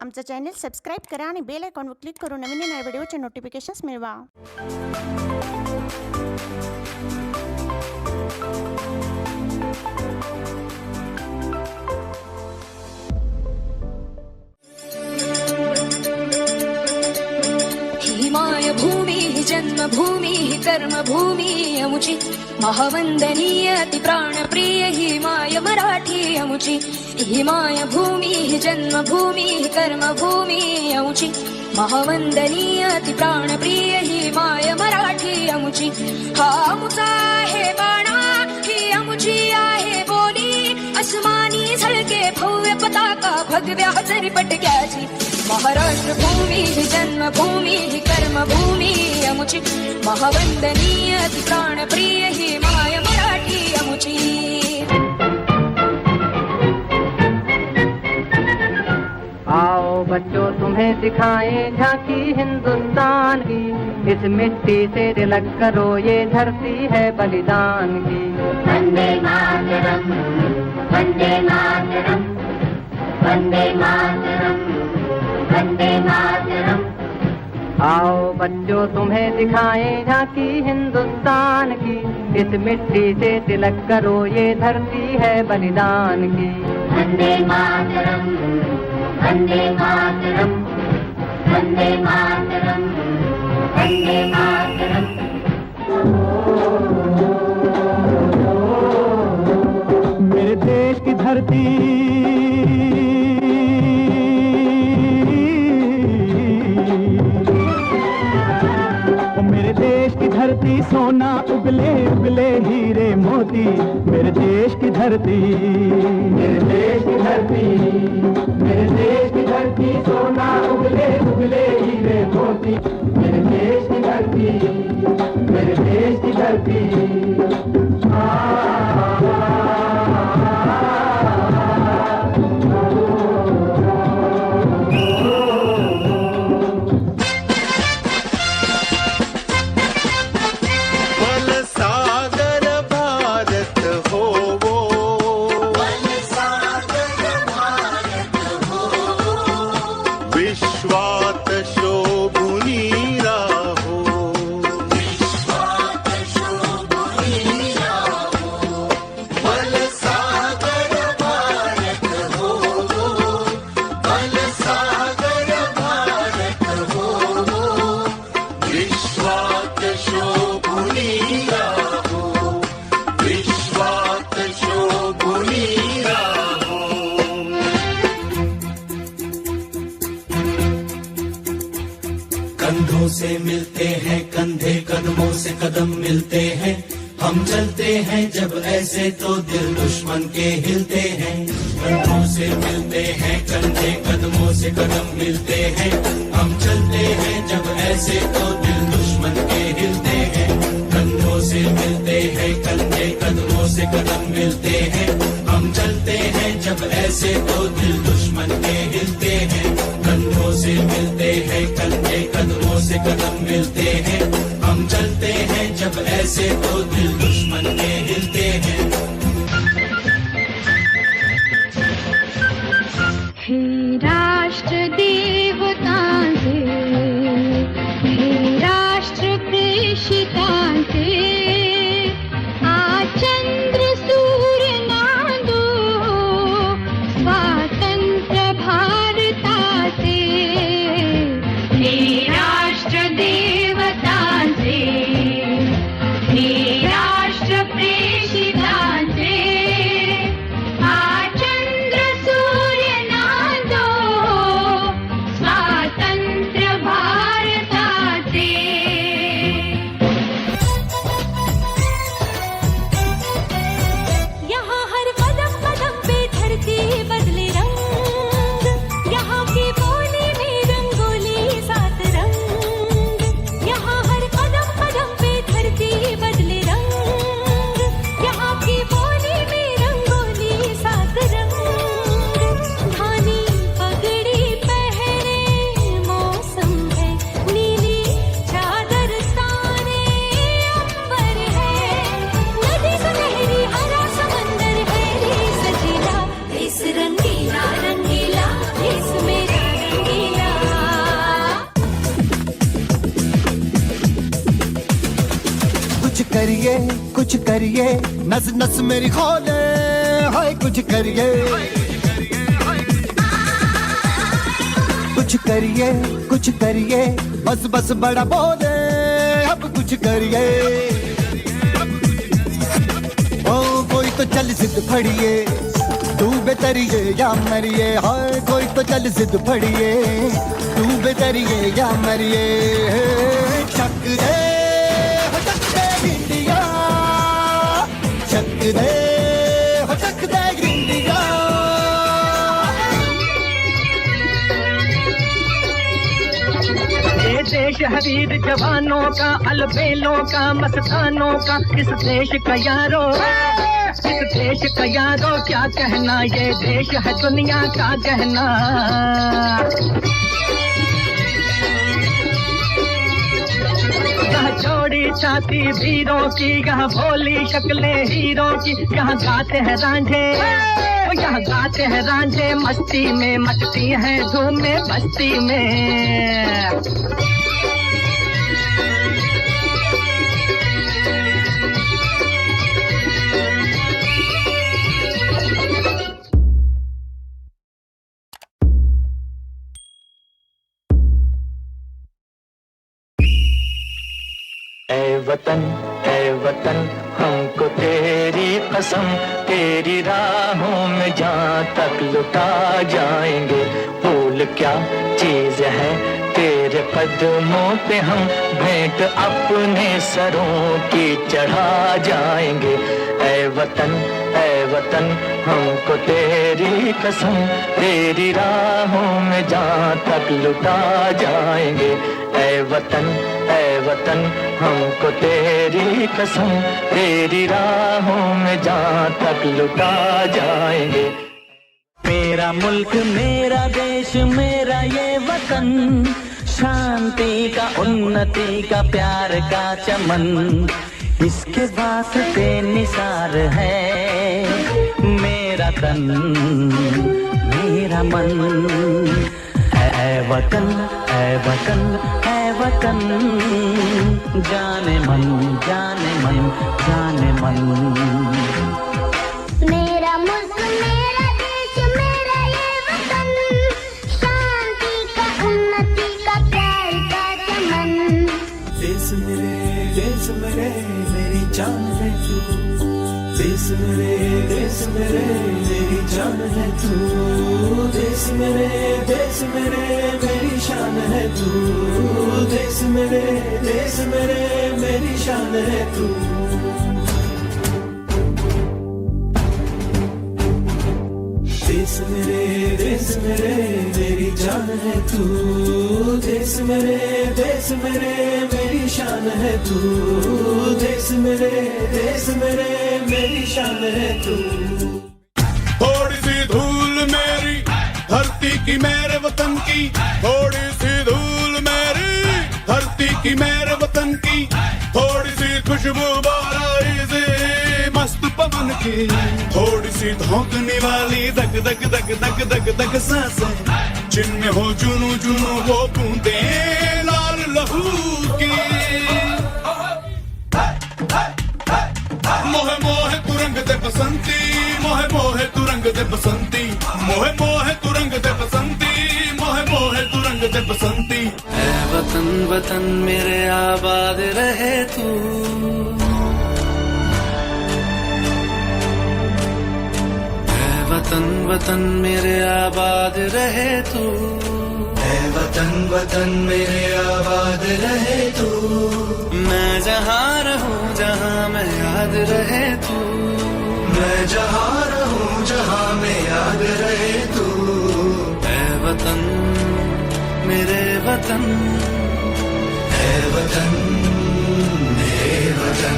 आमचं channel subscribe करा आणि बेल आयकॉनवर क्लिक करून नवीन येणाऱ्या व्हिडिओचे नोटिफिकेशन्स मिळवा. माय भूमि ही जन्मभूमि ही कर्मभूमि अमुची महावंदनीय अति प्राणप्रिय ही माय मराठी अमुची. ही माय भूमि ही जन्मभूमि ही कर्मभूमि अमुची महावंदनीय अति प्राणप्रिय ही माय मराठी अमुची. हा अमुचा आहे बाणा ही अमुची आहे बोली अस्मानी झळके भव्य पताका भगव्या जरी पटक्याची. महाराष्ट्र भूमि ही जन्मभूमि ही कर्मभूमि अमुची महावंदनीय अति प्राणप्रिय ही माय मराठी अमुची. आओ बच्चों तुम्हें दिखाएं झांकी हिंदुस्तान की, इस मिट्टी से तिलक करो ये धरती है बलिदान की. वंदे मातरम, वंदे मातरम, वंदे मातरम, वंदे मातरम. आओ बच्चों तुम्हें दिखाएं झांकी हिंदुस्तान की, इस मिट्टी से तिलक करो ये धरती है बलिदान की. वंदे मातरम, वंदे मातरम, वंदे मातरम, वंदे मातरम. मेरे देश की धरती धरती सोना उगले उगले हीरे मोती. मेरे देश की धरती, मेरे देश की धरती, मेरे देश की धरती सोना उगले उगले हीरे मोती. मेरे देश की धरती, मेरे देश की धरती. कंधों से मिलते हैं कंधे, कदमों से कदम मिलते हैं. हम चलते हैं जब ऐसे तो दिल दुश्मन के हिलते हैं. कंधों से मिलते हैं कंधे, कदमों से कदम मिलते हैं. हम चलते हैं जब ऐसे तो दिल दुश्मन के हिलते हैं. कंधों से मिलते हैं कंधे, कदमों से कदम मिलते हैं. हम चलते हैं जब ऐसे तो दिल दुश्मन के हिलते हैं. कंधों से मिलते हैं कंधे, कदमों से कदम मिलते हैं. हम चलते हैं जब ऐसे तो दिल दुश्मन के हिलते हैं. हे राष्ट्र देवतांचे, हे राष्ट्र प्रेषितांचे, आज चंद्र सूर्य नांदो स्वातंत्र्य भारताचे. हे राष्ट्र देवतांचे, हे राष्ट्र प्रेषितांचे, आज चंद्र सूर्य नांदो करिए नस नस मेरी खोले, हाय कुछ करिए कुछ करिए बस बस बड़ा बोले, अब कुछ करिए। ओ कोई तो चल जिद फड़िए, तू बेतरिए या मरिए, हाय कोई तो चल जिद फड़िए, तू बेतरिए या मरिए। चक दे गिंडिया, चक दे गिंडिया। ये देश है वीर जवानों का, अलबेलों का, मस्तानों का, इस देश का यारो, इस देश का यारो क्या कहना, ये देश है दुनिया का गहना। यहाँ चौड़ी छाती वीरों की, यहाँ भोली शक्लें हीरों की, यहाँ गाते हैं रांझे, यहाँ गाते हैं रांझे मस्ती में, मचती हैं धूमें बस्ती में। ऐ वतन हमको तेरी कसम, तेरी राहों में जहाँ तक लुटा जाएंगे। भूल क्या चीज है तेरे कदमों पे, हम भेंट अपने सरों की चढ़ा जाएंगे। ऐ वतन हमको तेरी कसम, तेरी राहों में जहाँ तक लुटा जाएंगे। ऐ वतन हमको तेरी कसम, तेरी राहों में जहाँ तक लुटा जाएंगे। मेरा मुल्क मेरा देश मेरा ये वतन, शांति का उन्नति का प्यार का चमन, इसके वास्ते निसार है मेरा तन मेरा मन। ऐ वतन ऐ वतन ऐ वतन, जाने मन जाने मन जाने मन। मेरा मुल्क मेरा देश मेरा ये वतन, शांति का उन्नति का प्यार का चमन। देश मेरे मेरी जान है तू, देश मेरे मेरी जान है तू, देश मेरे मेरी शान है तू, देश मेरे मेरी शान है तू। देश मेरे मेरी जान है तू, देश मेरे मेरी शान है तू, देश मेरे मेरी शान है तू। थोड़ी सी धूल मेरी धरती की मेरे वतन की, थोड़ी सी धूल मेरी धरती की मेरे वतन की, थोड़ी सी खुशबू बाराई से मस्त पवन की, थोड़ी सी धोकने वाली दग दग दग दग दग दग सांसें, जिनमें हो जुनू जुनू वो बूंदे लाल लहू की। मोहे मोहे तुरंग दे बसंती, मोहे मोहे तुरंग दे बसंती, मोहे मोहे तुरंग दे बसंती, मोहे मोहे तुरंग दे बसंती। ऐ वतन वतन मेरे आबाद रहे तू, ऐ वतन वतन मेरे आबाद रहे तू, ऐ वतन मेरे आबाद रहे तू। मैं जहाँ रहूं जहाँ मैं याद रहे तू, मैं जहाँ रहूं जहाँ मैं याद रहे तू। ऐ वतन मेरे वतन, ऐ वतन मेरे वतन।